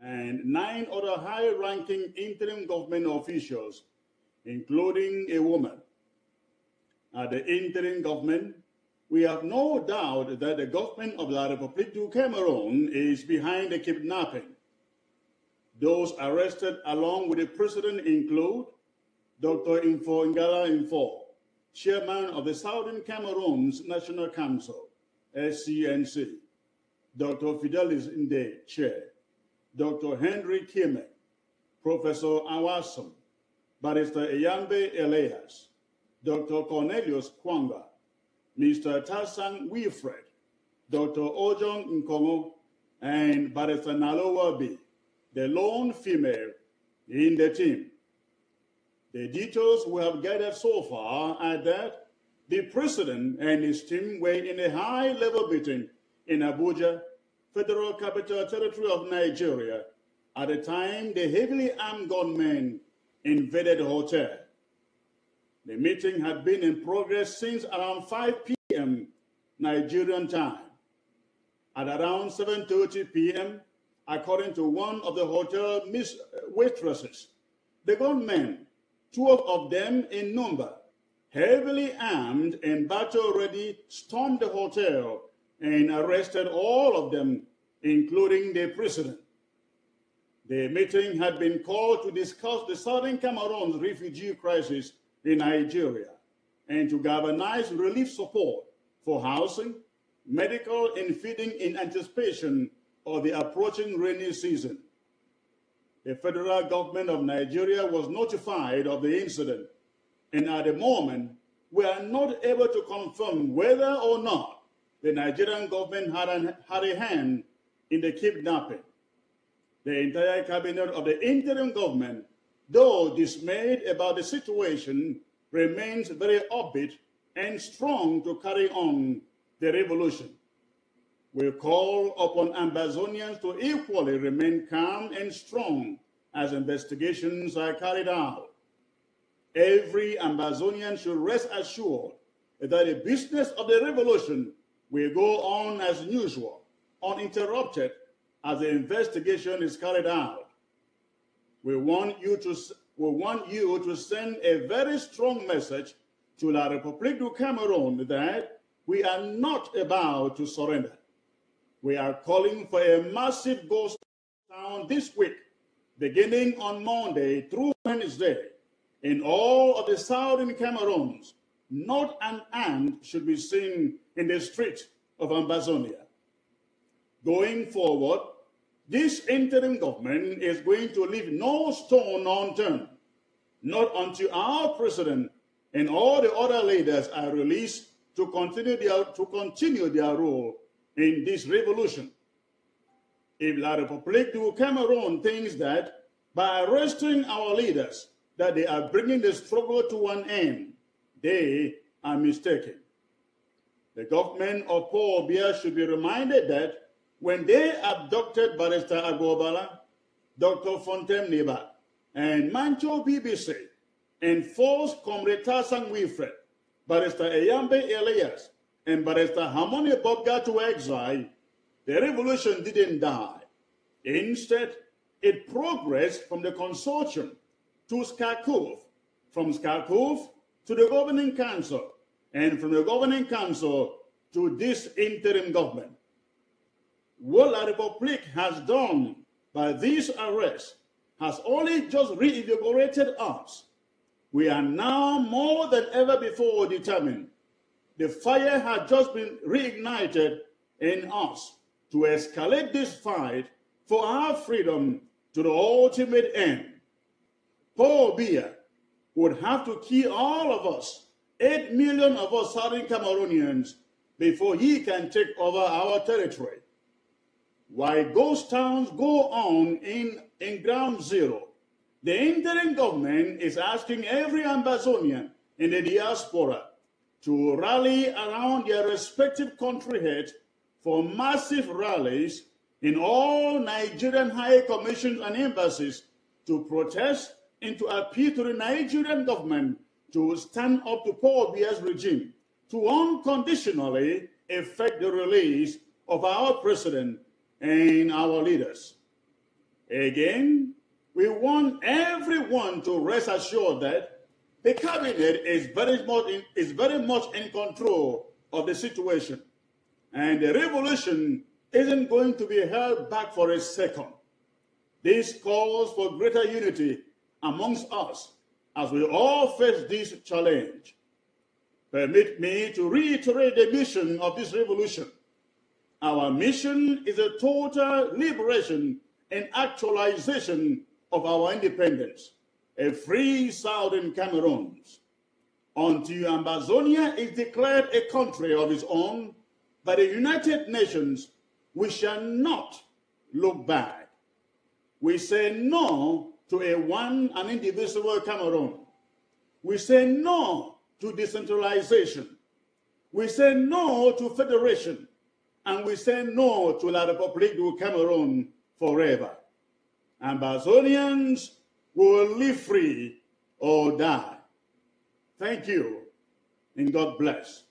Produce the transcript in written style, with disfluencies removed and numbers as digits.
and 9 other high-ranking interim government officials, including a woman. At the interim government, we have no doubt that the government of La République du Cameroon is behind the kidnapping. Those arrested along with the president include Dr. Info Ngala Info, chairman of the Southern Cameroon's National Council, SCNC, Dr. Fidelis Nde, chair, Dr. Henry Kime, Professor Awasum, Barrister Eyambe Elias, Dr. Cornelius Kwanga, Mr. Tasang Wilfred, Dr. Ojong Nkongo, and Barrister Nalowa B, the lone female in the team. The details we have gathered so far are that the president and his team were in a high-level meeting in Abuja, Federal Capital Territory of Nigeria, at the time the heavily armed gunmen invaded the hotel. The meeting had been in progress since around 5 p.m. Nigerian time. At around 7:30 p.m., according to one of the hotel waitresses, the gunmen, 12 of them in number, heavily armed and battle-ready, stormed the hotel and arrested all of them, including the president. The meeting had been called to discuss the Southern Cameroon's refugee crisis in Nigeria and to galvanize relief support for housing, medical, and feeding in anticipation of the approaching rainy season. The federal government of Nigeria was notified of the incident, and at the moment, we are not able to confirm whether or not the Nigerian government had a hand in the kidnapping. The entire cabinet of the interim government, though dismayed about the situation, remains very upbeat and strong to carry on the revolution. We call upon Ambazonians to equally remain calm and strong as investigations are carried out. Every Ambazonian should rest assured that the business of the revolution will go on as usual, uninterrupted, as the investigation is carried out. We want you to send a very strong message to La République du Cameroon that we are not about to surrender. We are calling for a massive ghost town this week, beginning on Monday through Wednesday, in all of the southern Cameroons. Not an ant should be seen in the streets of Ambazonia. Going forward, this interim government is going to leave no stone unturned, not until our president and all the other leaders are released to continue their role in this revolution. If La République du Cameroon thinks that by arresting our leaders that they are bringing the struggle to an end, they are mistaken. The government of Paul Biya should be reminded that when they abducted Barrister Agobala, Dr. Fontaine Niba, and Mancho BBC, and forced Comrade Tasang Wilfred, Barrister Eyambe Elias, and Barrister Harmony Bobga to exile, the revolution didn't die. Instead, it progressed from the consortium to Skarkov, from Skarkov to the governing council, and from the governing council to this interim government. What La République has done by these arrests has only just reinvigorated us. We are now more than ever before determined. The fire has just been reignited in us to escalate this fight for our freedom to the ultimate end. Paul Biya would have to kill all of us, 8 million of us Southern Cameroonians, before he can take over our territory. While ghost towns go on in ground zero, the interim government is asking every Ambazonian in the diaspora to rally around their respective country heads for massive rallies in all Nigerian high commissions and embassies to protest and to appeal to the Nigerian government to stand up to Paul Biya's regime to unconditionally effect the release of our president and our leaders. Again, we want everyone to rest assured that the cabinet is very much in control of the situation, and the revolution isn't going to be held back for a second. This calls for greater unity amongst us as we all face this challenge. Permit me to reiterate the mission of this revolution. Our mission is a total liberation and actualization of our independence, a free Southern Cameroon. Until Ambazonia is declared a country of its own by the United Nations, we shall not look back. We say no to a one and indivisible Cameroon. We say no to decentralization. We say no to federation. And we say no to La République du Cameroon forever. Ambazonians will live free or die. Thank you, and God bless.